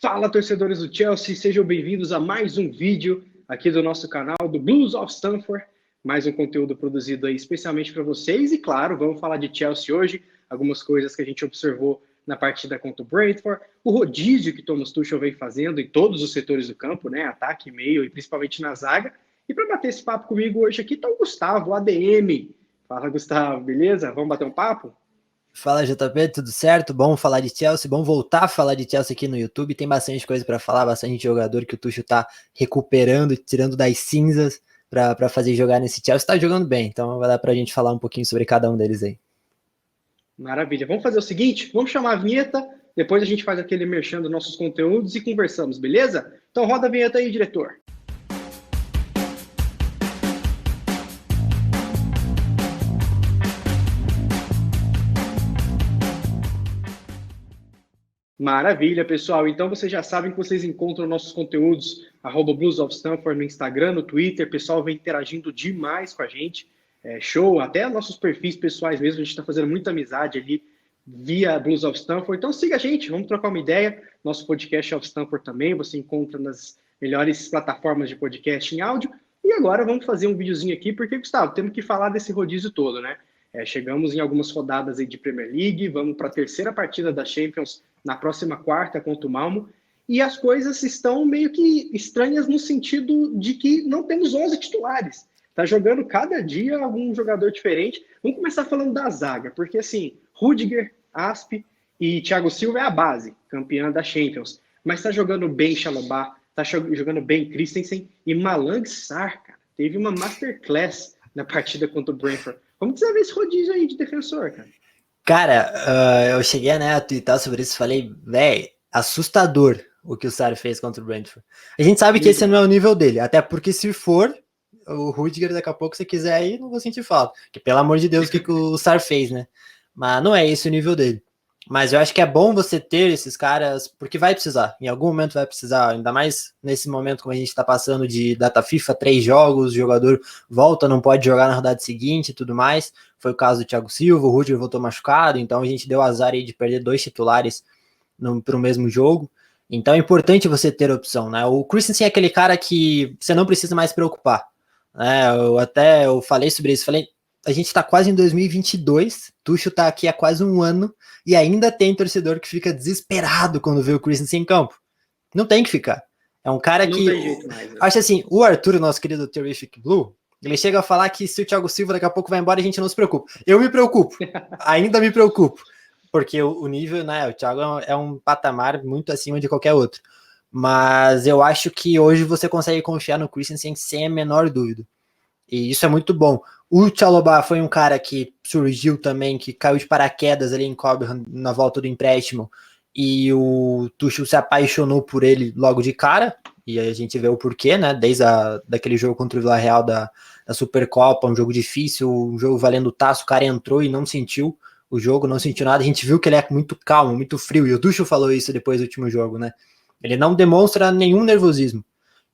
Fala, torcedores do Chelsea, sejam bem-vindos a mais um vídeo aqui do nosso canal do Blues of Stamford, mais um conteúdo produzido aí especialmente para vocês e, claro, vamos falar de Chelsea hoje, algumas coisas que a gente observou na partida contra o Brentford, o rodízio que Thomas Tuchel vem fazendo em todos os setores do campo, né, ataque, meio e principalmente na zaga, e para bater esse papo comigo hoje aqui está o Gustavo, o ADM. Fala, Gustavo, beleza? Vamos bater um papo? Fala, JP, tudo certo? Bom falar de Chelsea, bom voltar a falar de Chelsea aqui no YouTube. Tem bastante coisa para falar, bastante jogador que o Tuchel tá recuperando, tirando das cinzas para fazer jogar nesse Chelsea. Tá jogando bem, então vai dar pra gente falar um pouquinho sobre cada um deles aí. Maravilha. Vamos fazer o seguinte, vamos chamar a vinheta, depois a gente faz aquele merchan dos nossos conteúdos e conversamos, beleza? Então roda a vinheta aí, diretor. Maravilha, pessoal. Então vocês já sabem que vocês encontram nossos conteúdos @Blues of Stamford no Instagram, no Twitter. O pessoal vem interagindo demais com a gente. Show, até nossos perfis pessoais mesmo. A gente está fazendo muita amizade ali via Blues of Stamford. Então siga a gente, vamos trocar uma ideia. Nosso podcast of Stamford também você encontra nas melhores plataformas de podcast em áudio. E agora vamos fazer um videozinho aqui, porque, Gustavo, temos que falar desse rodízio todo, né? Chegamos em algumas rodadas aí de Premier League, vamos para a terceira partida da Champions na próxima quarta contra o Malmo, e as coisas estão meio que estranhas no sentido de que não temos 11 titulares. Tá jogando cada dia algum jogador diferente. Vamos começar falando da zaga, porque assim, Rudiger, Asp e Thiago Silva é a base, campeã da Champions. Mas tá jogando bem Chalobah, tá jogando bem Christensen e Malang Sarr, cara. Teve uma masterclass na partida contra o Brentford. Como que você vê esse rodízio aí de defensor, cara? Cara, eu cheguei, né, a twittar sobre isso e falei, velho, assustador o que o Sarr fez contra o Brentford. A gente sabe que esse não é o nível dele, até porque se for o Rudiger daqui a pouco, se quiser aí, não vou sentir falta. Porque, pelo amor de Deus, o que o Sarr fez, né? Mas não é esse o nível dele. Mas eu acho que é bom você ter esses caras, porque vai precisar. Em algum momento vai precisar, ainda mais nesse momento como a gente tá passando de data FIFA, 3 jogos, o jogador volta, não pode jogar na rodada seguinte e tudo mais. Foi o caso do Thiago Silva, o Rudiger voltou machucado, então a gente deu azar aí de perder 2 titulares para o mesmo jogo. Então é importante você ter opção, né? O Christensen é aquele cara que você não precisa mais se preocupar. Eu falei sobre isso, a gente tá quase em 2022, Tuchel tá aqui há quase um ano e ainda tem torcedor que fica desesperado quando vê o Christensen em campo. Não tem que ficar. É um cara não que... tem jeito mais, né? Acho assim, o Arthur, nosso querido Terrific Blue, ele chega a falar que se o Thiago Silva daqui a pouco vai embora, a gente não se preocupa. Eu me preocupo, ainda me preocupo, porque o nível, né, o Thiago é um patamar muito acima de qualquer outro. Mas eu acho que hoje você consegue confiar no Christensen sem a menor dúvida. E isso é muito bom. O Chalobah foi um cara que surgiu também, que caiu de paraquedas ali em Cobham na volta do empréstimo, e o Tuchel se apaixonou por ele logo de cara, e a gente vê o porquê, né, desde daquele jogo contra o Villarreal da Supercopa, um jogo difícil, um jogo valendo taça, o cara entrou e não sentiu o jogo, não sentiu nada, a gente viu que ele é muito calmo, muito frio, e o Tuchel falou isso depois do último jogo, né, ele não demonstra nenhum nervosismo,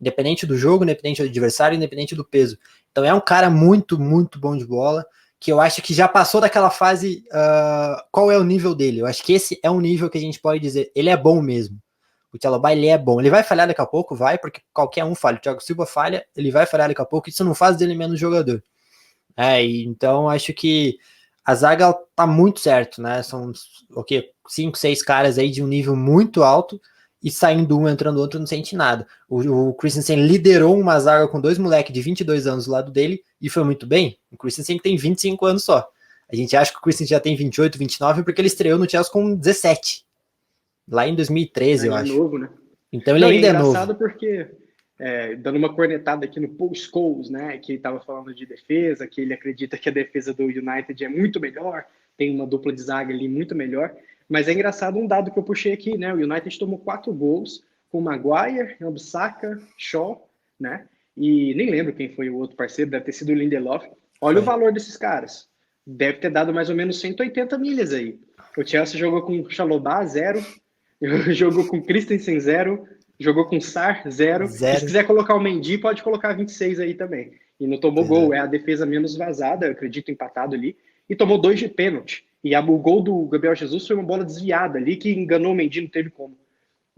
independente do jogo, independente do adversário, independente do peso. Então é um cara muito, muito bom de bola, que eu acho que já passou daquela fase, qual é o nível dele? Eu acho que esse é um nível que a gente pode dizer, ele é bom mesmo. O Chalobah, ele é bom. Ele vai falhar daqui a pouco? Vai, porque qualquer um falha. O Thiago Silva falha, ele vai falhar daqui a pouco, isso não faz dele menos jogador. Então acho que a zaga tá muito certo, né? São 5, 6 caras aí de um nível muito alto, e saindo um, entrando outro, não sente nada. O Christensen liderou uma zaga com 2 moleques de 22 anos do lado dele e foi muito bem. O Christensen tem 25 anos só. A gente acha que o Christensen já tem 28, 29 porque ele estreou no Chelsea com 17. Lá em 2013, eu acho. É novo, né? Então ele ainda é novo. É engraçado porque, dando uma cornetada aqui no Paul Scholes, né, que estava falando de defesa, que ele acredita que a defesa do United é muito melhor, tem uma dupla de zaga ali muito melhor. Mas é engraçado um dado que eu puxei aqui, né? O United tomou 4 gols com Maguire, Wan-Bissaka, Shaw, né? E nem lembro quem foi o outro parceiro, deve ter sido o Lindelof. Olha o valor desses caras. Deve ter dado mais ou menos 180 milhas aí. O Chelsea jogou com Chalobah, 0. Jogou com Christensen, 0. Jogou com Sarr, 0. E se quiser colocar o Mendy, pode colocar 26 aí também. E não tomou gol. É a defesa menos vazada, eu acredito, empatado ali. E tomou 2 de pênalti. E o gol do Gabriel Jesus foi uma bola desviada ali que enganou o Mendy, não teve como.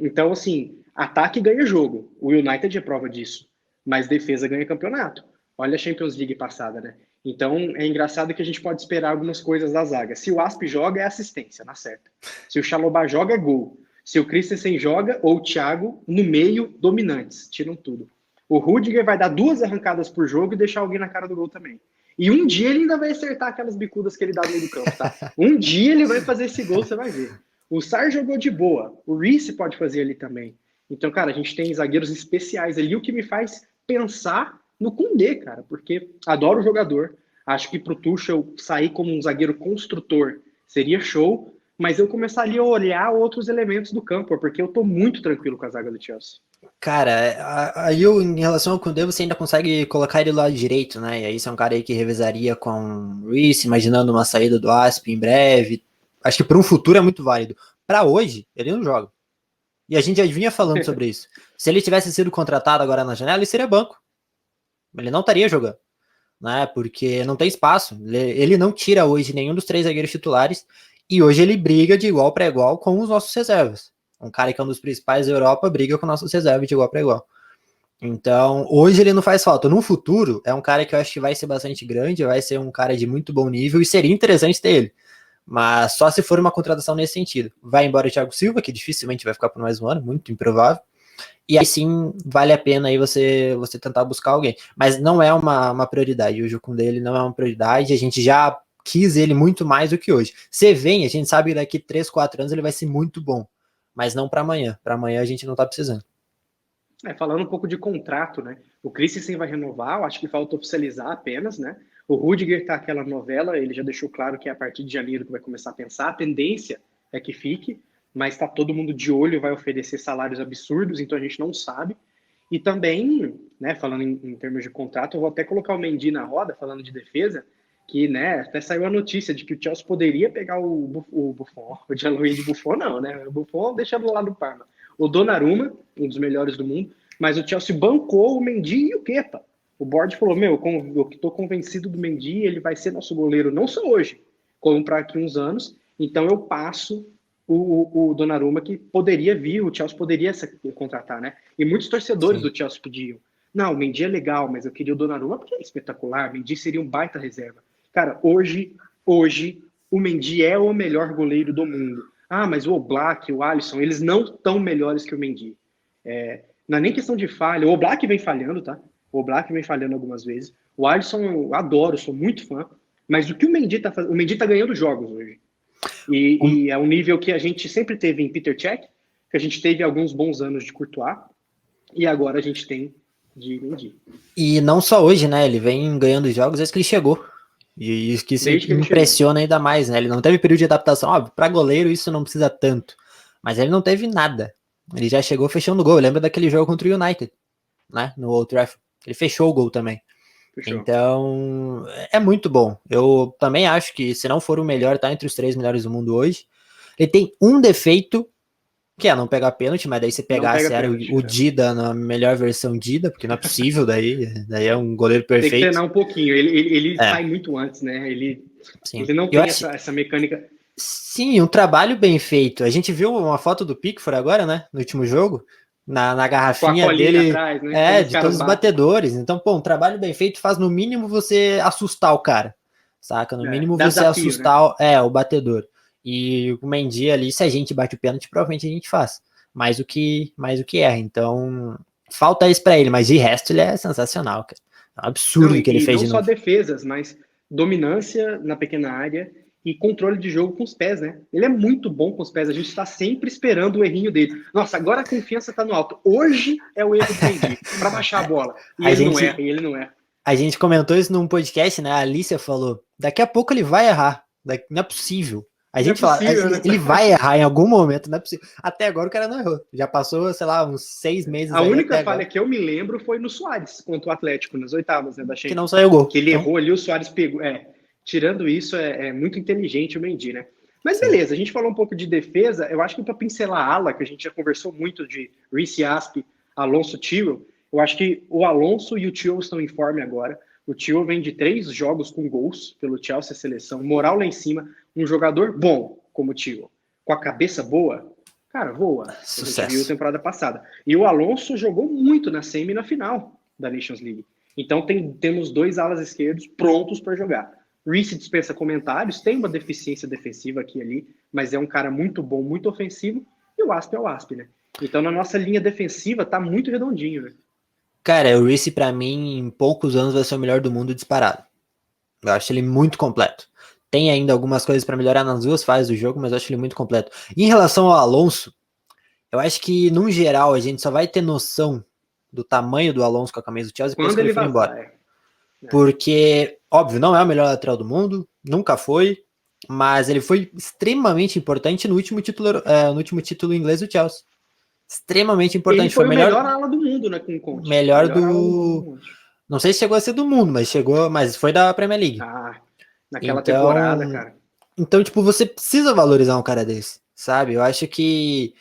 Então, assim, ataque ganha jogo. O United é prova disso. Mas defesa ganha campeonato. Olha a Champions League passada, né? Então, é engraçado que a gente pode esperar algumas coisas da zaga. Se o Asp joga, é assistência, na certa. Se o Chalobah joga, é gol. Se o Christensen joga, ou o Thiago, no meio, dominantes. Tiram tudo. O Rudiger vai dar 2 arrancadas por jogo e deixar alguém na cara do gol também. E um dia ele ainda vai acertar aquelas bicudas que ele dá no meio do campo, tá? Um dia ele vai fazer esse gol, você vai ver. O Sarr jogou de boa. O Reece pode fazer ali também. Então, cara, a gente tem zagueiros especiais ali, o que me faz pensar no Koundé, cara, porque adoro o jogador. Acho que pro Tuchel sair como um zagueiro construtor seria show, mas eu começaria a olhar outros elementos do campo, porque eu tô muito tranquilo com a zaga do Chelsea. Cara, aí em relação ao Koundé, você ainda consegue colocar ele lá direito, né? E aí você é um cara aí que revezaria com o Reece, imaginando uma saída do Asp em breve. Acho que para um futuro é muito válido. Para hoje, ele não joga. E a gente já vinha falando sobre isso. Se ele tivesse sido contratado agora na janela, ele seria banco. Ele não estaria jogando, né? Porque não tem espaço. Ele não tira hoje nenhum dos 3 zagueiros titulares. E hoje ele briga de igual para igual com os nossos reservas. Um cara que é um dos principais da Europa briga com nossos reservas de igual para igual. Então, hoje ele não faz falta. No futuro, é um cara que eu acho que vai ser bastante grande, vai ser um cara de muito bom nível e seria interessante ter ele. Mas só se for uma contratação nesse sentido. Vai embora o Thiago Silva, que dificilmente vai ficar por mais um ano, muito improvável. E aí sim, vale a pena aí você tentar buscar alguém. Mas não é uma prioridade. Hoje o Koundé ele não é uma prioridade. A gente já quis ele muito mais do que hoje. Você vem, a gente sabe que daqui 3, 4 anos ele vai ser muito bom. Mas não para amanhã. Para amanhã a gente não tá precisando. Falando um pouco de contrato, né? O Christensen vai renovar, eu acho que falta oficializar apenas, né? O Rudiger tá aquela novela, ele já deixou claro que é a partir de janeiro que vai começar a pensar. A tendência é que fique, mas tá todo mundo de olho e vai oferecer salários absurdos, então a gente não sabe. E também, né, falando em termos de contrato, eu vou até colocar o Mendy na roda, falando de defesa, que, né, até saiu a notícia de que o Chelsea poderia pegar o Buffon, o Gianluigi Buffon não, né? O Buffon deixa do lado do Parma. O Donnarumma, um dos melhores do mundo, mas o Chelsea bancou o Mendy e o Kepa. O board falou, eu estou convencido do Mendy, ele vai ser nosso goleiro não só hoje, como para aqui uns anos, então eu passo o Donnarumma, que poderia vir, o Chelsea poderia contratar, né? E muitos torcedores do Chelsea pediam, não, o Mendy é legal, mas eu queria o Donnarumma porque é espetacular, o Mendy seria um baita reserva. Cara, hoje, o Mendy é o melhor goleiro do mundo. Ah, mas o Oblak, o Alisson, eles não estão melhores que o Mendy. Não é nem questão de falha. O Oblak vem falhando, tá? O Oblak vem falhando algumas vezes. O Alisson eu adoro, sou muito fã. Mas o que o Mendy tá fazendo... O Mendy tá ganhando jogos hoje. E é um nível que a gente sempre teve em Peter Cech, que a gente teve alguns bons anos de Courtois, e agora a gente tem de Mendy. E não só hoje, né? Ele vem ganhando jogos desde que ele chegou. E isso que impressiona ainda mais, né? Ele não teve período de adaptação. Óbvio, para goleiro isso não precisa tanto. Mas ele não teve nada. Ele já chegou fechando o gol. Lembra daquele jogo contra o United, né? No Old Trafford. Ele fechou o gol também. Fechou. Então, é muito bom. Eu também acho que, se não for o melhor, tá entre os 3 melhores do mundo hoje. Ele tem um defeito, que é não pegar pênalti, mas daí você pegar a sério o Dida na melhor versão Dida, porque não é possível, daí é um goleiro perfeito. Tem que treinar um pouquinho, ele sai muito antes, né? Ele não tem essa mecânica. Sim, um trabalho bem feito. A gente viu uma foto do Pickford agora, né? No último jogo, na garrafinha dele, atrás, né? de todos os batedores. Então, pô, um trabalho bem feito faz no mínimo você assustar o cara, saca? No mínimo você desafio, assustar, né? O batedor. E o Mendy ali, se a gente bate o pênalti, provavelmente a gente faz. Mais do que erra. Então, falta isso pra ele, mas de resto ele é sensacional, cara. É um absurdo o que ele fez de novo. Não só defesas, mas dominância na pequena área e controle de jogo com os pés, né? Ele é muito bom com os pés, a gente está sempre esperando o errinho dele. Nossa, agora a confiança tá no alto. Hoje é o erro do Mendy, para baixar a bola. E ele não erra. A gente comentou isso num podcast, né? A Alicia falou, daqui a pouco ele vai errar. Não é possível. A gente fala, ele vai errar em algum momento, não é possível. Até agora o cara não errou. Já passou, sei lá, uns 6 meses. A única falha que eu me lembro foi no Suárez, contra o Atlético, nas oitavas, né, da Champions. Que não saiu gol. Que ele errou ali, o Suárez pegou. Tirando isso, é muito inteligente o Mendy, né? Mas beleza, a gente falou um pouco de defesa. Eu acho que para pincelar a ala, que a gente já conversou muito de Reece Asp, Alonso, Tyrell, eu acho que o Alonso e o Tyrell estão em forma agora. O Tyrell vem de 3 jogos com gols pelo Chelsea seleção, moral lá em cima, um jogador bom como o Tyrell, com a cabeça boa, Cara, voa. Sucesso. A gente viu temporada passada. E o Alonso jogou muito na semi e na final da Nations League. Então temos 2 alas esquerdos prontos para jogar. Reece dispensa comentários, tem uma deficiência defensiva aqui e ali, mas é um cara muito bom, muito ofensivo, e o Asp é o Asp, né? Então na nossa linha defensiva tá muito redondinho, né? Cara, o Reece pra mim em poucos anos vai ser o melhor do mundo disparado. Eu acho ele muito completo. Tem ainda algumas coisas para melhorar nas duas fases do jogo, mas eu acho ele muito completo. Em relação ao Alonso, eu acho que, no geral, a gente só vai ter noção do tamanho do Alonso com a camisa do Chelsea depois que ele for embora. Porque, óbvio, não é o melhor lateral do mundo, nunca foi, mas ele foi extremamente importante no último título inglês do Chelsea. Extremamente importante. Ele foi o melhor ala do mundo, né, com o Conte. Melhor do... Não sei se chegou a ser do mundo, mas foi da Premier League. Naquela temporada, cara. Então, tipo, você precisa valorizar um cara desse, sabe? Eu acho que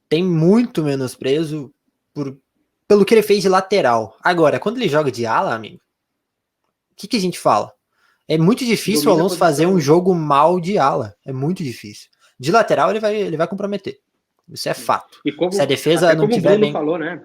tem muito menosprezo pelo que ele fez de lateral. Agora, quando ele joga de ala, amigo, o que a gente fala? É muito difícil o Alonso fazer um jogo mal de ala. É muito difícil. De lateral, ele vai comprometer. Isso é fato. E como, se a defesa não tiver bem... o Bruno falou, né?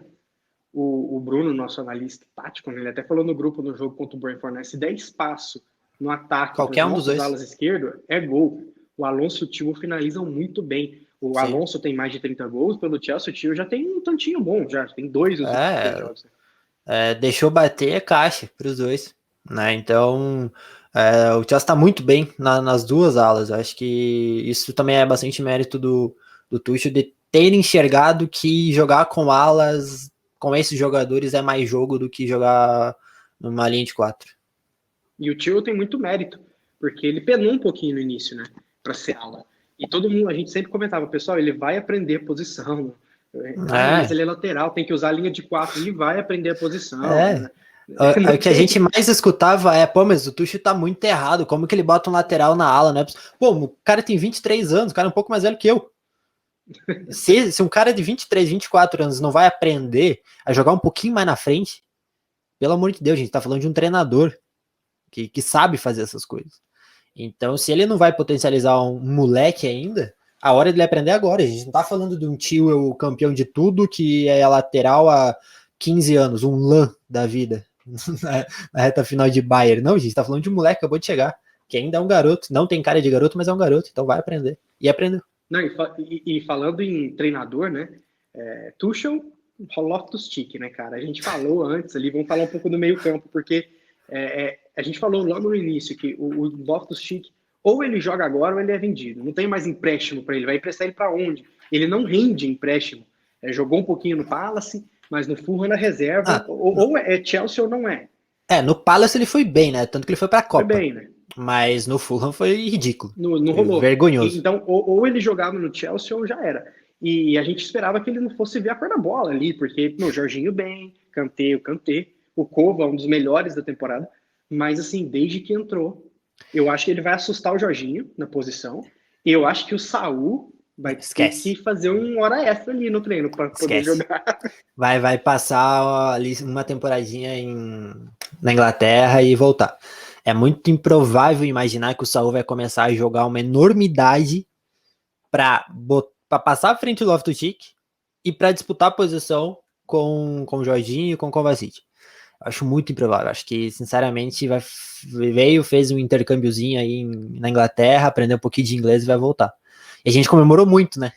O Bruno, nosso analista tático, ele até falou no grupo no jogo contra o Brentford, né? Se der espaço no ataque qualquer um dos dois alas esquerdo, é gol. O Alonso e o Tio finalizam muito bem. O Sim. Alonso tem mais de 30 gols, pelo Chelsea o Tio já tem um tantinho bom, já tem 2 nos últimos jogos. Deixou bater é caixa para os dois, né? Então o Chelsea está muito bem nas duas alas. Eu acho que isso também é bastante mérito do Tuchel de ter enxergado que jogar com alas, com esses jogadores, é mais jogo do que jogar numa linha de 4. E o Tio tem muito mérito, porque ele penou um pouquinho no início, né, para ser ala. E todo mundo, a gente sempre comentava, pessoal, ele vai aprender posição, mas ele é lateral, tem que usar a linha de 4, ele vai aprender a posição. Né? O que a gente mais escutava pô, mas o Tuchel tá muito errado, como que ele bota um lateral na ala, né? Pô, o cara tem 23 anos, o cara é um pouco mais velho que eu. Se um cara de 23, 24 anos não vai aprender a jogar um pouquinho mais na frente, pelo amor de Deus, a gente tá falando de um treinador que sabe fazer essas coisas. Então, se ele não vai potencializar um moleque ainda, a hora dele aprender agora. A gente não tá falando de um tio campeão de tudo que é lateral há 15 anos, um lã da vida, na reta final de Bayern. Não, a gente tá falando de um moleque que acabou de chegar, que ainda é um garoto, não tem cara de garoto, mas é um garoto, então vai aprender. E aprendeu. Não, e falando em treinador, né, Tuchel, Loftus-Cheek, né, cara? A gente falou antes ali, vamos falar um pouco do meio campo, porque a gente falou logo no início que o Loftus-Cheek, ou ele joga agora ou ele é vendido. Não tem mais empréstimo para ele. Vai emprestar ele para onde? Ele não rende empréstimo. Jogou um pouquinho no Palace, mas no Fulham na reserva. Ou é Chelsea ou não é. No Palace ele foi bem, né? Tanto que ele foi para a Copa. Foi bem, né? Mas no Fulham foi ridículo. Não rolou. Vergonhoso. Então, ou ele jogava no Chelsea ou já era. E a gente esperava que ele não fosse ver a cor da bola ali, porque o Jorginho bem, Kanté, o Kova, um dos melhores da temporada. Mas, assim, desde que entrou, eu acho que ele vai assustar o Jorginho na posição. E eu acho que o Saul vai ter que fazer uma hora extra ali no treino para poder jogar. Vai passar ali uma temporadinha na Inglaterra e voltar. É muito improvável imaginar que o Saul vai começar a jogar uma enormidade para passar à frente do Loftus-Cheek e para disputar a posição com o Jorginho e com o Kovacic. Acho muito improvável. Acho que, sinceramente, fez um intercâmbiozinho aí na Inglaterra, aprendeu um pouquinho de inglês e vai voltar. E a gente comemorou muito, né?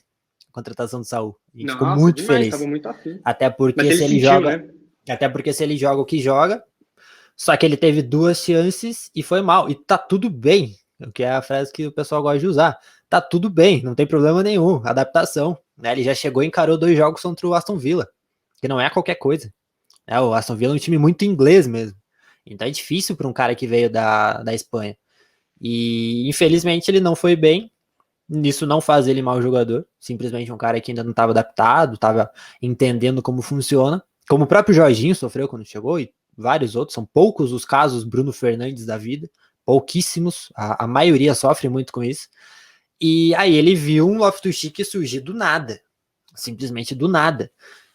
A contratação do Saul. A gente ficou muito feliz. Tava muito afim. Até porque se ele joga o que joga, só que ele teve 2 chances e foi mal. E tá tudo bem. Que é a frase que o pessoal gosta de usar. Tá tudo bem, não tem problema nenhum. Adaptação. Né? Ele já chegou e encarou 2 jogos contra o Aston Villa, que não é qualquer coisa. O Aston Villa é um time muito inglês mesmo. Então é difícil para um cara que veio da Espanha. E infelizmente ele não foi bem. Isso não faz ele mau jogador. Simplesmente um cara que ainda não estava adaptado, estava entendendo como funciona. Como o próprio Jorginho sofreu quando chegou, e vários outros. São poucos os casos Bruno Fernandes da vida. Pouquíssimos. A maioria sofre muito com isso. E aí ele viu um Loftus-Cheek surgir do nada. Simplesmente do nada.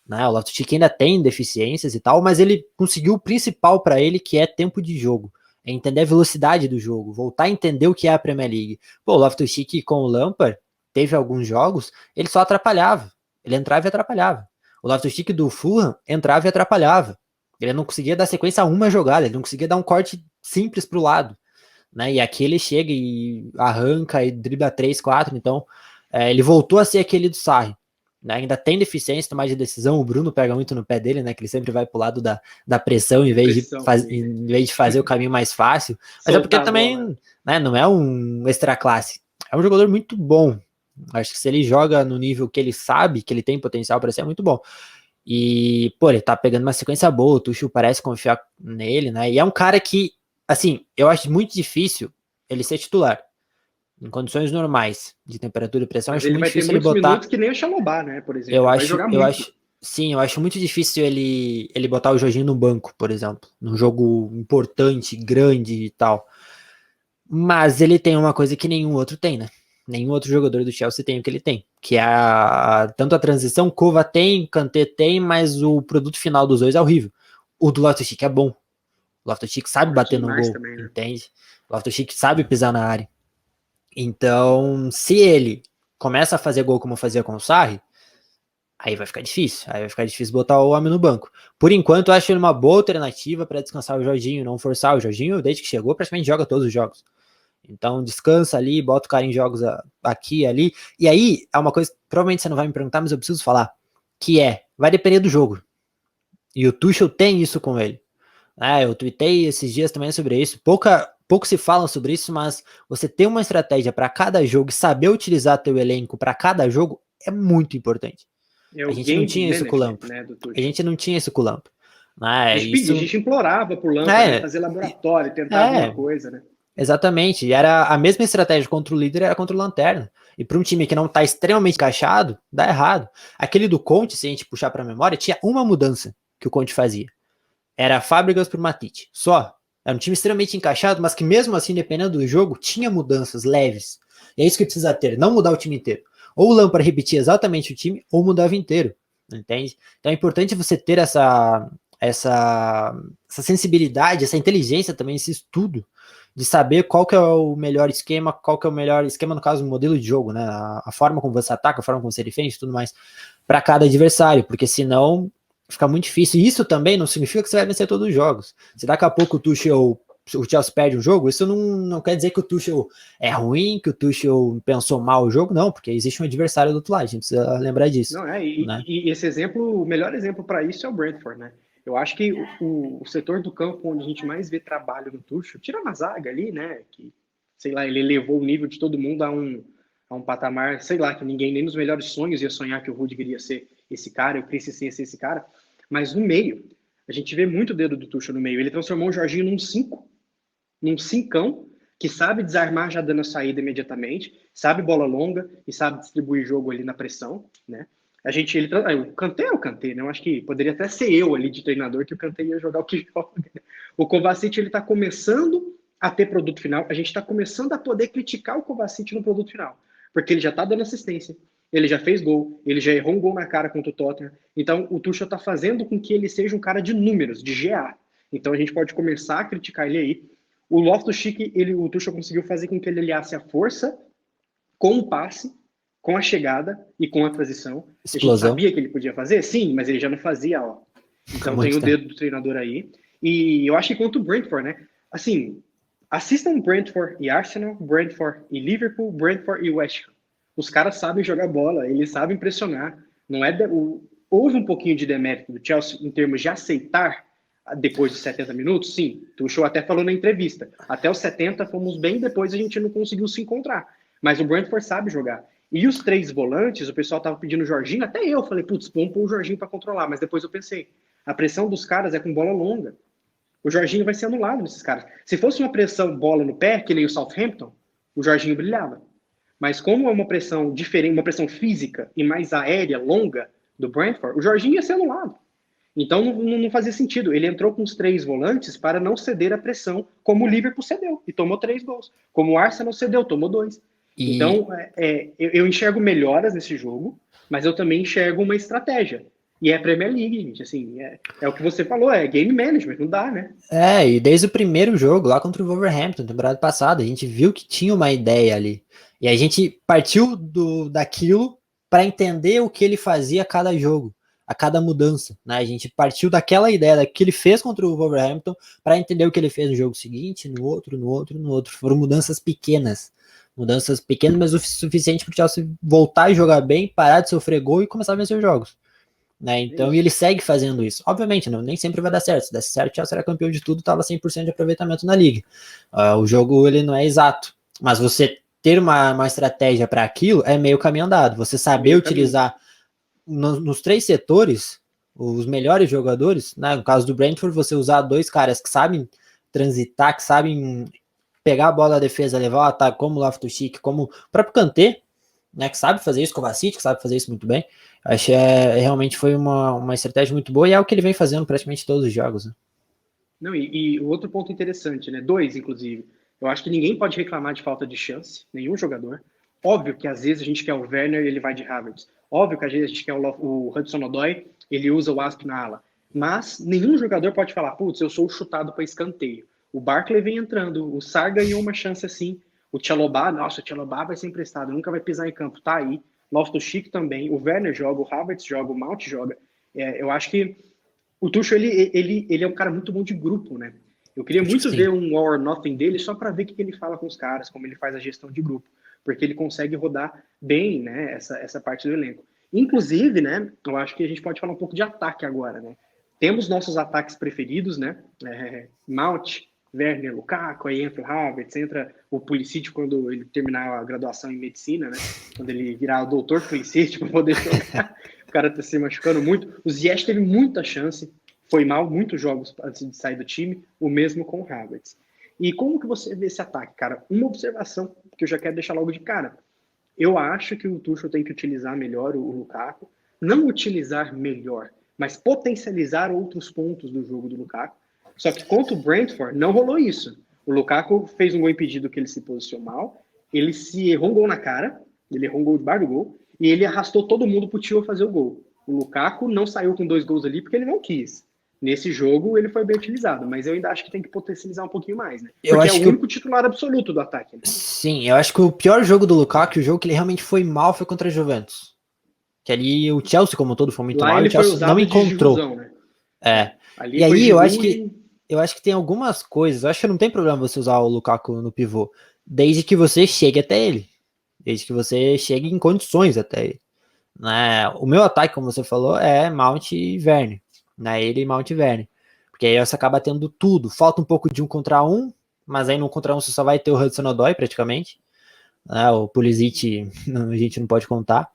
O Loftus-Cheek ainda tem deficiências e tal, mas ele conseguiu o principal para ele, que é tempo de jogo. É entender a velocidade do jogo, voltar a entender o que é a Premier League. O Loftus-Cheek com o Lampard teve alguns jogos, ele só atrapalhava. Ele entrava e atrapalhava. O Loftus-Cheek do Fulham entrava e atrapalhava. Ele não conseguia dar sequência a uma jogada, ele não conseguia dar um corte simples pro lado, né? E aqui ele chega e arranca e dribla 3, 4, então ele voltou a ser aquele do Sarri, né? Ainda tem deficiência, tomada de decisão, o Bruno pega muito no pé dele, né? Que ele sempre vai pro lado da pressão em vez de fazer o caminho mais fácil, mas é porque também, né, não é um extra classe, é um jogador muito bom. Acho que se ele joga no nível que ele sabe, que ele tem potencial para ser, é muito bom. E, pô, ele tá pegando uma sequência boa, o Tuchel parece confiar nele, né? E é um cara que, assim, eu acho muito difícil ele ser titular. Em condições normais de temperatura e pressão, mas acho muito difícil ele botar... minutos que nem o Chalobah, né, por exemplo. Eu acho muito difícil ele botar o Jorginho no banco, por exemplo, num jogo importante, grande e tal. Mas ele tem uma coisa que nenhum outro tem, né? Nenhum outro jogador do Chelsea tem o que ele tem, que é tanto a transição, Kova tem, Kanté tem, mas o produto final dos dois é horrível. O do Loftus-Cheek é bom. O Loftus-Cheek sabe bater no gol, também, né? Entende? O Loftus-Cheek sabe pisar na área. Então, se ele começa a fazer gol como fazia com o Sarri, aí vai ficar difícil. Aí vai ficar difícil botar o homem no banco. Por enquanto, eu acho ele uma boa alternativa para descansar o Jorginho, não forçar o Jorginho. Desde que chegou, praticamente joga todos os jogos. Então descansa ali, bota o cara em jogos aqui e ali. E aí, é uma coisa que provavelmente você não vai me perguntar, mas eu preciso falar, que vai depender do jogo. E o Tuchel tem isso com ele. Eu tuitei esses dias também sobre isso. Pouco se fala sobre isso, mas você ter uma estratégia para cada jogo e saber utilizar teu elenco para cada jogo é muito importante. A gente não tinha isso com o Lamp. Né, a gente não tinha isso com o Lamp. A gente implorava pro Lamp, né, fazer laboratório, tentar alguma coisa, né? Exatamente, e era a mesma estratégia contra o líder, era contra o Lanterna. E para um time que não tá extremamente encaixado, dá errado. Aquele do Conte, se a gente puxar para a memória, tinha uma mudança que o Conte fazia. Era Fábricas por Matite, só. Era um time extremamente encaixado, mas que mesmo assim, dependendo do jogo, tinha mudanças leves. E é isso que precisa ter, não mudar o time inteiro. Ou o Lampard repetia exatamente o time, ou mudava inteiro, entende? Então é importante você ter essa sensibilidade, essa inteligência também, esse estudo, de saber qual que é o melhor esquema, no caso, o modelo de jogo, né? A forma como você ataca, a forma como você defende, tudo mais, para cada adversário, porque senão fica muito difícil. E isso também não significa que você vai vencer todos os jogos. Se daqui a pouco o Chelsea perde um jogo, isso não quer dizer que o Tuchel é ruim, que o Tuchel pensou mal o jogo, não, porque existe um adversário do outro lado, a gente precisa lembrar disso. Não, e esse exemplo, o melhor exemplo para isso é o Brentford, né? Eu acho que o setor do campo onde a gente mais vê trabalho no Tuchel, tira na zaga ali, né? Que, sei lá, ele elevou o nível de todo mundo a um patamar, sei lá, que ninguém nem nos melhores sonhos ia sonhar que o Rudiger ia ser esse cara, o Christensen ia ser esse cara. Mas no meio, a gente vê muito o dedo do Tuchel no meio. Ele transformou o Jorginho num cincão, que sabe desarmar já dando a saída imediatamente, sabe bola longa e sabe distribuir jogo ali na pressão, né? O Kanté é o Kanté, né? Eu acho que poderia até ser eu ali de treinador que o Kanté ia jogar o que joga. O Kovacic, ele tá começando a ter produto final, a gente tá começando a poder criticar o Kovacic no produto final, porque ele já tá dando assistência, ele já fez gol, ele já errou um gol na cara contra o Tottenham, então o Tuchel tá fazendo com que ele seja um cara de números, de GA, então a gente pode começar a criticar ele aí. O Loftus-Cheek, o Tuchel conseguiu fazer com que ele aliasse a força com o passe, com a chegada e com a transição. Explosão. A gente sabia que ele podia fazer? Sim, mas ele já não fazia, ó. Então tem o dedo do treinador aí. E eu acho que contra o Brentford, né? Assim, assistam Brentford e Arsenal, Brentford e Liverpool, Brentford e West Ham. Os caras sabem jogar bola, eles sabem pressionar. Não é houve um pouquinho de demérito do Chelsea em termos de aceitar depois de 70 minutos? Sim. O Tuchel até falou na entrevista. Até os 70 fomos bem, depois a gente não conseguiu se encontrar. Mas o Brentford sabe jogar. E os três volantes, o pessoal tava pedindo o Jorginho, até eu falei, putz, vamos pôr o Jorginho para controlar. Mas depois eu pensei, a pressão dos caras é com bola longa. O Jorginho vai ser anulado nesses caras. Se fosse uma pressão bola no pé, que nem o Southampton, o Jorginho brilhava. Mas como é uma pressão diferente, uma pressão física e mais aérea, longa, do Brentford, o Jorginho ia ser anulado. Então não fazia sentido. Ele entrou com os três volantes para não ceder a pressão, como o Liverpool cedeu, e tomou 3 gols. Como o Arsenal cedeu, tomou 2. Então, eu enxergo melhoras nesse jogo, mas eu também enxergo uma estratégia. E é a Premier League, gente, assim, é o que você falou, é game management, não dá, né? E desde o primeiro jogo, lá contra o Wolverhampton, temporada passada, a gente viu que tinha uma ideia ali. E a gente partiu daquilo para entender o que ele fazia a cada jogo, a cada mudança, né? A gente partiu daquela ideia que ele fez contra o Wolverhampton para entender o que ele fez no jogo seguinte, no outro, no outro, no outro. Foram mudanças pequenas, mas o suficiente para o Chelsea voltar a jogar bem, parar de sofrer gol e começar a vencer os jogos. Né? Então, e ele segue fazendo isso. Obviamente, nem sempre vai dar certo. Se desse certo, o Chelsea era campeão de tudo, estava 100% de aproveitamento na liga. O jogo ele não é exato, mas você ter uma estratégia para aquilo é meio caminho andado. Você saber utilizar nos 3 setores os melhores jogadores, né? No caso do Brentford, você usar 2 caras que sabem transitar, que sabem pegar a bola da defesa, levar o ataque, como o Loftus-Cheek, como o próprio Kanté, né? Que sabe fazer isso, Kovacic, que sabe fazer isso muito bem. Acho que realmente foi uma estratégia muito boa e é o que ele vem fazendo praticamente todos os jogos. Né? Não, e o outro ponto interessante, né? 2, inclusive. Eu acho que ninguém pode reclamar de falta de chance, nenhum jogador. Óbvio que às vezes a gente quer o Werner e ele vai de Havertz. Óbvio que às vezes a gente quer o Hudson-Odoi, ele usa o Asp na ala. Mas nenhum jogador pode falar, putz, eu sou chutado para escanteio. O Barkley vem entrando, o Sarr ganhou uma chance assim. O Tchalobah, nossa, o Tchalobah vai ser emprestado, nunca vai pisar em campo, tá aí. Loftus-Cheek também, o Werner joga, o Havertz joga, o Mount joga. Eu acho que o Tuchel, ele é um cara muito bom de grupo, né? Eu queria muito ver um All or Nothing dele só para ver o que ele fala com os caras, como ele faz a gestão de grupo, porque ele consegue rodar bem, né, essa parte do elenco. Inclusive, né, eu acho que a gente pode falar um pouco de ataque agora, né? Temos nossos ataques preferidos, né? Mount, Werner, Lukaku, aí entra o Havertz, entra o Pulisic quando ele terminar a graduação em medicina, né? Quando ele virar o doutor Pulisic para poder jogar. O cara tá se machucando muito. O Ziyech teve muita chance, foi mal muitos jogos antes de sair do time, o mesmo com o Havertz. E como que você vê esse ataque, cara? Uma observação que eu já quero deixar logo de cara. Eu acho que o Tuchel tem que utilizar melhor o Lukaku, não utilizar melhor, mas potencializar outros pontos do jogo do Lukaku. Só que contra o Brentford não rolou isso. O Lukaku fez um gol impedido que ele se posicionou mal, ele se errou um gol na cara, ele errou um gol debaixo do gol, e ele arrastou todo mundo pro Tio fazer o gol. O Lukaku não saiu com 2 gols ali porque ele não quis. Nesse jogo ele foi bem utilizado, mas eu ainda acho que tem que potencializar um pouquinho mais, né? Porque eu acho é o único titular absoluto do ataque. Né? Sim, eu acho que o pior jogo do Lukaku, o jogo que ele realmente foi mal, foi contra a Juventus. Que ali o Chelsea, como todo, foi muito Lá mal, e o Chelsea não encontrou. Divusão, né? Ali e aí eu acho que tem algumas coisas. Eu acho que não tem problema você usar o Lukaku no pivô, desde que você chegue até ele. Desde que você chegue em condições até ele. Né? O meu ataque, como você falou, é Mount e Werner. Né? Ele e Mount e Werner. Porque aí você acaba tendo tudo. Falta um pouco de 1 contra 1, mas aí no 1 contra 1 você só vai ter o Hudson-Odoi praticamente. Né? O Pulisic a gente não pode contar.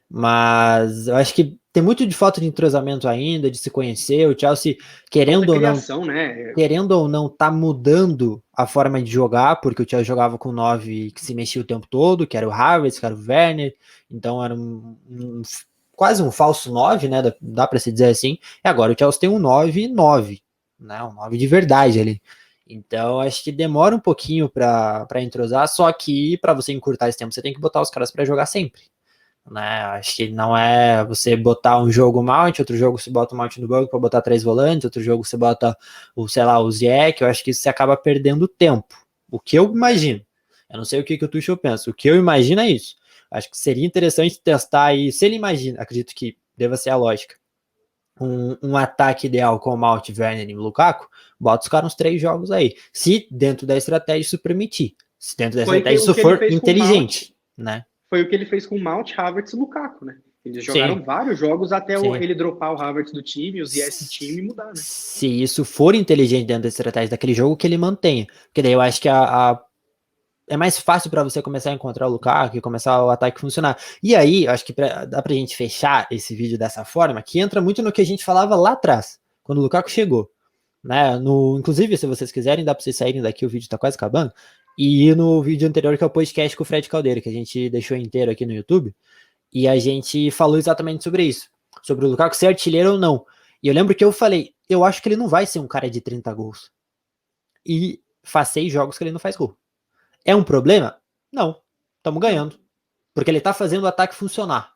Mas eu acho que tem muito de falta de entrosamento ainda, de se conhecer. O Chelsea, querendo ou não, tá mudando a forma de jogar, porque o Chelsea jogava com 9 que se mexia o tempo todo, que era o Havertz, que era o Werner, então era quase um falso 9, né? Dá para se dizer assim. E agora o Chelsea tem um 9-9, né? Um 9 de verdade ali. Então acho que demora um pouquinho para entrosar, só que para você encurtar esse tempo, você tem que botar os caras para jogar sempre. Né? Acho que não é você botar um jogo Mount, outro jogo você bota o Mount no banco para botar 3 volantes, outro jogo você bota o Ziyech. Eu acho que você acaba perdendo tempo. O que eu imagino. Eu não sei o que o Tuchel pensa. O que eu imagino é isso. Acho que seria interessante testar aí, se ele imagina, acredito que deva ser a lógica, um ataque ideal com o Mount, Werner e Lukaku, bota os caras uns 3 jogos aí. Se dentro da estratégia isso permitir. Se dentro da estratégia isso for inteligente, né? Foi o que ele fez com o Mount, Havertz e Lukaku, né? Eles jogaram vários jogos até ele dropar o Havertz do time, os esse time e mudar, né? Se isso for inteligente dentro da estratégia daquele jogo, que ele mantenha. Porque daí eu acho que é mais fácil para você começar a encontrar o Lukaku e começar o ataque a funcionar. E aí, acho que dá pra gente fechar esse vídeo dessa forma, que entra muito no que a gente falava lá atrás, quando o Lukaku chegou. Né? Inclusive, se vocês quiserem, dá pra vocês saírem daqui, o vídeo tá quase acabando, e ir no vídeo anterior, que é o podcast com o Fred Caldeira, que a gente deixou inteiro aqui no YouTube, e a gente falou exatamente sobre isso, sobre o Lukaku ser artilheiro ou não. E eu lembro que eu falei, eu acho que ele não vai ser um cara de 30 gols. E faz 6 jogos que ele não faz gol. É um problema? Não. Estamos ganhando. Porque ele tá fazendo o ataque funcionar.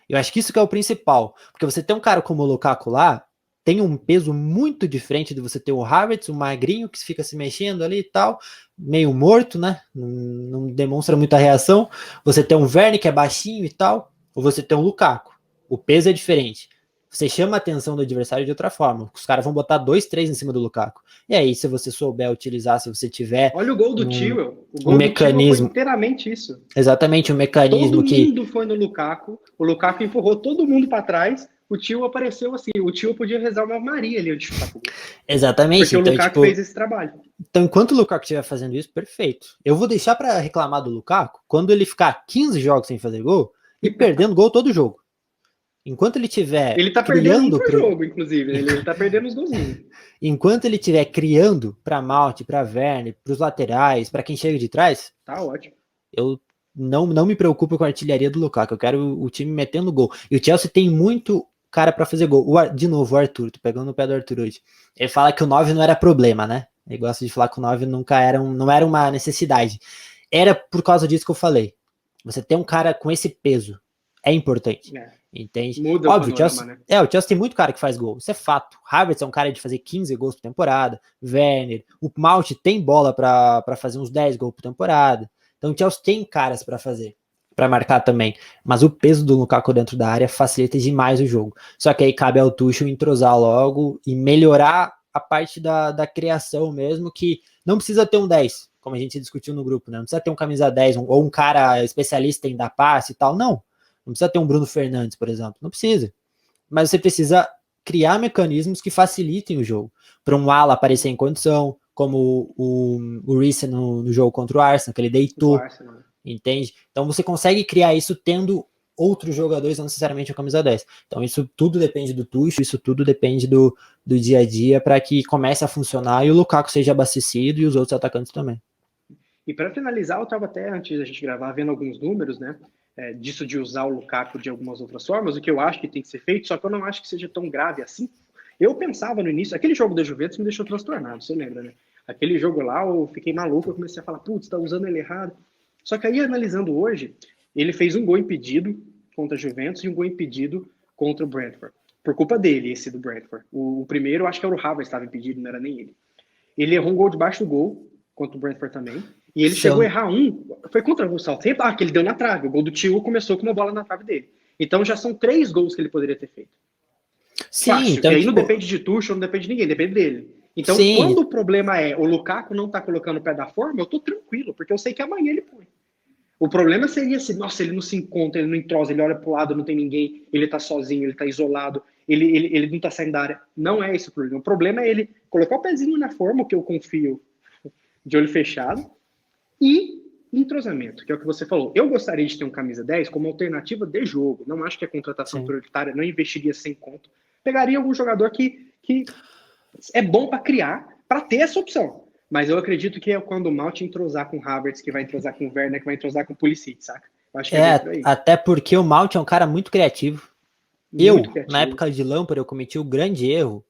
Eu acho que isso que é o principal. Porque você tem um cara como o Lukaku lá, tem um peso muito diferente de você ter o Havertz, o magrinho que fica se mexendo ali e tal, meio morto, né? Não demonstra muita reação. Você tem um Werner que é baixinho e tal, ou você tem um Lukaku. O peso é diferente. Você chama a atenção do adversário de outra forma. Os caras vão botar 2, 3 em cima do Lukaku. E aí, se você souber utilizar, se você tiver... Olha o gol do Chilwell. O gol um mecanismo, do Chilwell foi inteiramente isso. Exatamente, um mecanismo todo que... Todo mundo foi no Lukaku. O Lukaku empurrou todo mundo para trás. O Chilwell apareceu assim. O Chilwell podia rezar uma Maria ali antes de chutar pro gol. Exatamente. Porque então, o Lukaku fez esse trabalho. Então, enquanto o Lukaku estiver fazendo isso, perfeito. Eu vou deixar para reclamar do Lukaku quando ele ficar 15 jogos sem fazer gol e perdendo gol todo jogo. Enquanto ele tiver ele tá criando perdendo jogo, inclusive. Ele tá perdendo os golzinhos. Enquanto ele tiver criando para Mount, para Werner, para os laterais, para quem chega de trás, tá ótimo. Eu não me preocupo com a artilharia do Lukaku. Eu quero o time metendo gol. E o Chelsea tem muito cara para fazer gol. De novo, o Arthur, tô pegando no pé do Arthur hoje. Ele fala que o 9 não era problema, né? Ele gosta de falar que o 9 não era uma necessidade. Era por causa disso que eu falei. Você tem um cara com esse peso. É importante. Entende? Muda óbvio, o panorama, Chelsea, né? O Chelsea tem muito cara que faz gol. Isso é fato. Havertz é um cara de fazer 15 gols por temporada. Werner. O Mount tem bola para fazer uns 10 gols por temporada. Então o Chelsea tem caras para fazer, para marcar também. Mas o peso do Lukaku dentro da área facilita demais o jogo. Só que aí cabe ao Tuchel entrosar logo e melhorar a parte da criação mesmo, que não precisa ter um 10, como a gente discutiu no grupo, né? Não precisa ter um camisa 10 ou um cara especialista em dar passe e tal, não. Não precisa ter um Bruno Fernandes, por exemplo. Não precisa. Mas você precisa criar mecanismos que facilitem o jogo. Para um ala aparecer em condição, como o Reece no jogo contra o Arsenal, que ele deitou. Entende? Então você consegue criar isso tendo outros jogadores, não necessariamente a camisa 10. Então isso tudo depende do Tuchel, isso tudo depende do dia a dia para que comece a funcionar e o Lukaku seja abastecido e os outros atacantes também. E para finalizar, eu estava até, antes da gente gravar, vendo alguns números, né? Disso de usar o Lukaku de algumas outras formas, o que eu acho que tem que ser feito, só que eu não acho que seja tão grave assim. Eu pensava no início, aquele jogo da Juventus me deixou transtornado, você lembra, né? Aquele jogo lá, eu fiquei maluco, eu comecei a falar, putz, tá usando ele errado. Só que aí, analisando hoje, ele fez um gol impedido contra a Juventus e um gol impedido contra o Brentford. Por culpa dele, esse do Brentford. O primeiro, eu acho que era o Havertz que estava impedido, não era nem ele. Ele errou um gol debaixo do gol, contra o Brentford também. E ele chegou a errar foi contra o Southampton, que ele deu na trave. O gol do Tio começou com uma bola na trave dele. Então já são 3 gols que ele poderia ter feito. Sim, fácil. Então, e aí não depende de Tuchel, não depende de ninguém, depende dele. Então, quando o problema é o Lukaku não tá colocando o pé da forma, eu tô tranquilo, porque eu sei que amanhã ele põe. O problema seria se, nossa, ele não se encontra, ele não entrosa, ele olha pro lado, não tem ninguém, ele tá sozinho, ele tá isolado, ele não tá saindo da área. Não é esse o problema. O problema é ele colocar o pezinho na forma, que eu confio, de olho fechado, e entrosamento, que é o que você falou. Eu gostaria de ter um camisa 10 como alternativa de jogo. Não acho que a contratação prioritária, não investiria sem conto. Pegaria algum jogador que é bom para criar, para ter essa opção. Mas eu acredito que é quando o Mount entrosar com o Havertz, que vai entrosar com o Werner, que vai entrosar com o Pulisic, saca? Eu acho que até porque o Mount é um cara muito criativo. Na época de Lampard, eu cometi o grande erro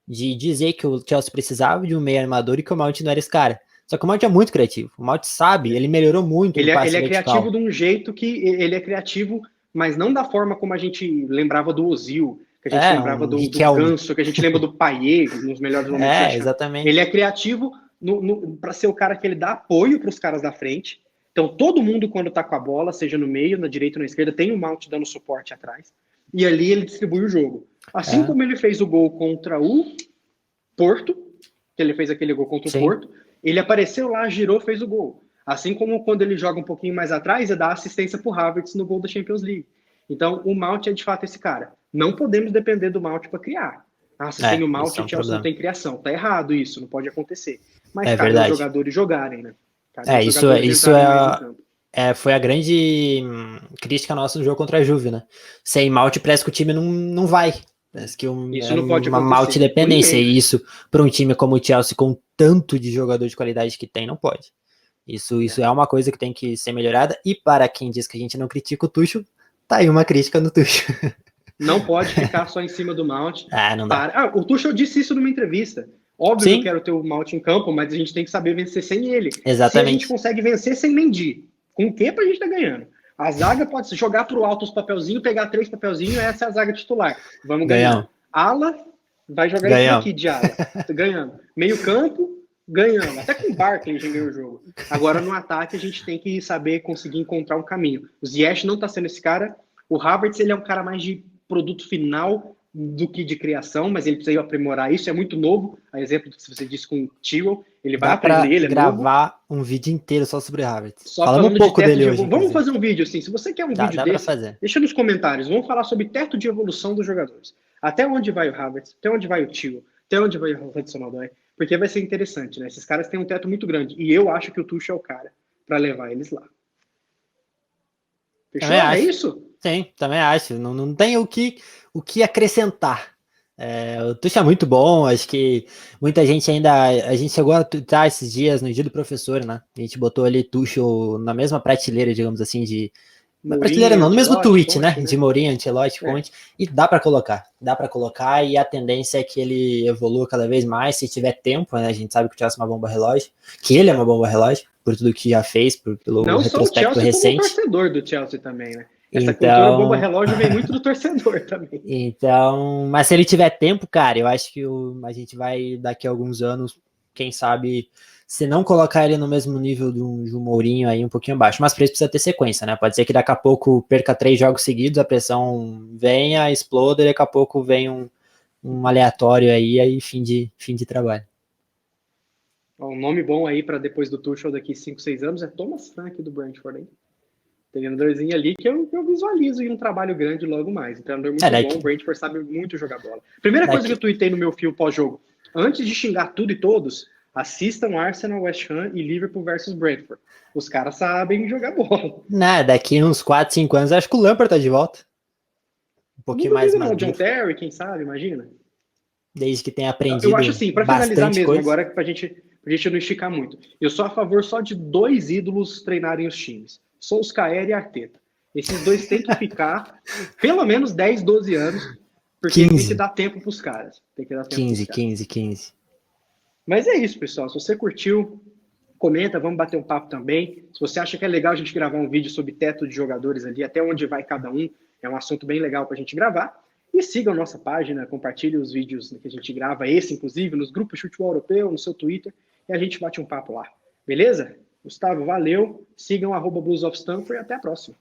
de dizer que o Chelsea precisava de um meio armador e que o Mount não era esse cara. Só que o Mount é muito criativo. O Mount sabe, ele melhorou muito no passe vertical. Ele é criativo de um jeito que ele é criativo, mas não da forma como a gente lembrava do Ozil, que a gente lembrava do Ganso, que a gente lembra do Payet nos melhores momentos. Exatamente. Ele é criativo para ser o cara que ele dá apoio para os caras da frente. Então todo mundo quando tá com a bola, seja no meio, na direita ou na esquerda, tem o Mount dando suporte atrás. E ali ele distribui o jogo. Assim como ele fez o gol contra o Porto, que ele fez aquele gol contra o Porto, ele apareceu lá, girou, fez o gol. Assim como quando ele joga um pouquinho mais atrás, ele dá assistência pro Havertz no gol da Champions League. Então, o Mount é de fato esse cara. Não podemos depender do Mount para criar. Sem o Mount, o Chelsea não tem criação. Tá errado isso, não pode acontecer. Mas cabe os jogadores jogarem, né? Foi a grande crítica nossa no jogo contra a Juve, né? Sem Mount, parece que o time não vai. Parece que isso não pode uma Mount dependência. E isso, para um time como o Chelsea, com tanto de jogador de qualidade que tem, não pode. Isso é uma coisa que tem que ser melhorada. E para quem diz que a gente não critica o Tuchel, tá aí uma crítica no Tuchel. Não pode ficar só em cima do Mount. Não dá. O Tuchel disse isso numa entrevista. Óbvio que eu quero ter o Mount em campo, mas a gente tem que saber vencer sem ele. Exatamente. Se a gente consegue vencer sem Mendy, com o que pra gente tá ganhando? A zaga pode jogar pro alto os papelzinhos, pegar 3 papelzinhos, essa é a zaga titular. Vamos ganhar. Ala, vai jogar isso aqui de ala, ganhando. Meio campo, ganhando. Até com o Barkley já ganhou o jogo. Agora, no ataque, a gente tem que saber conseguir encontrar um caminho. O Ziyech não está sendo esse cara. O Havertz, ele é um cara mais de produto final do que de criação, mas ele precisa aprimorar isso. É muito novo. A exemplo do que você disse com o Tio, ele vai aprender, ele é gravar novo. Um vídeo inteiro só sobre Havertz. Só falando um pouco dele hoje. Vamos fazer um vídeo assim. Se você quer um vídeo desse, deixa nos comentários. Vamos falar sobre teto de evolução dos jogadores. Até onde vai o Havertz? Até onde vai o Tio? Até onde vai o Hudson-Odoi? Porque vai ser interessante, né? Esses caras têm um teto muito grande. E eu acho que o Tuchel é o cara para levar eles lá. Fechou? É isso? Sim, também acho. Não tem o que acrescentar. O Tuchel é muito bom. Acho que muita gente ainda... A gente chegou a twittar esses dias no dia do professor, né? A gente botou ali Tuchel na mesma prateleira, digamos assim, de... Na prateleira não, no mesmo tweet, né? De Mourinho, Ancelotti, Conte. E dá para colocar, e a tendência é que ele evolua cada vez mais, se tiver tempo, né? A gente sabe que o Chelsea é uma bomba relógio, que ele é uma bomba relógio, por tudo que já fez, pelo não retrospecto só o Chelsea, recente. Como o torcedor do Chelsea também, né? Essa cultura bomba relógio vem muito do torcedor também. Então, mas se ele tiver tempo, cara, eu acho que a gente vai, daqui a alguns anos, quem sabe... Se não colocar ele no mesmo nível de um Mourinho aí, um pouquinho abaixo. Mas para isso precisa ter sequência, né? Pode ser que daqui a pouco perca 3 jogos seguidos, a pressão venha, exploda, e daqui a pouco vem um aleatório aí fim de trabalho. Um nome bom aí para depois do Tuchel daqui 5, 6 anos é Thomas Frank do Brentford, hein? Treinadorzinho ali que eu visualizo em um trabalho grande logo mais. Um treinador muito bom, o Brentford sabe muito jogar bola. Primeira coisa que eu tuitei no meu fio pós-jogo, antes de xingar tudo e todos, assistam Arsenal, West Ham e Liverpool versus Brentford. Os caras sabem jogar bola. Daqui uns 4, 5 anos, acho que o Lampard tá de volta. Um pouquinho mais maduro. John Terry, quem sabe, imagina. Desde que tenha aprendido. Eu acho assim, para finalizar mesmo, coisa. agora pra gente não esticar muito. Eu sou a favor só de 2 ídolos treinarem os times. Solskjaer e Arteta. Esses 2 têm que ficar pelo menos 10, 12 anos, porque 15. Tem que dar tempo pros caras. Tem que dar tempo 15. Mas é isso, pessoal. Se você curtiu, comenta, vamos bater um papo também. Se você acha que é legal a gente gravar um vídeo sobre teto de jogadores ali, até onde vai cada um, é um assunto bem legal para a gente gravar. E sigam nossa página, compartilhe os vídeos que a gente grava, esse inclusive, nos grupos Futebol Europeu, no seu Twitter, e a gente bate um papo lá. Beleza? Gustavo, valeu. Sigam @BluesOfStamford e até a próxima.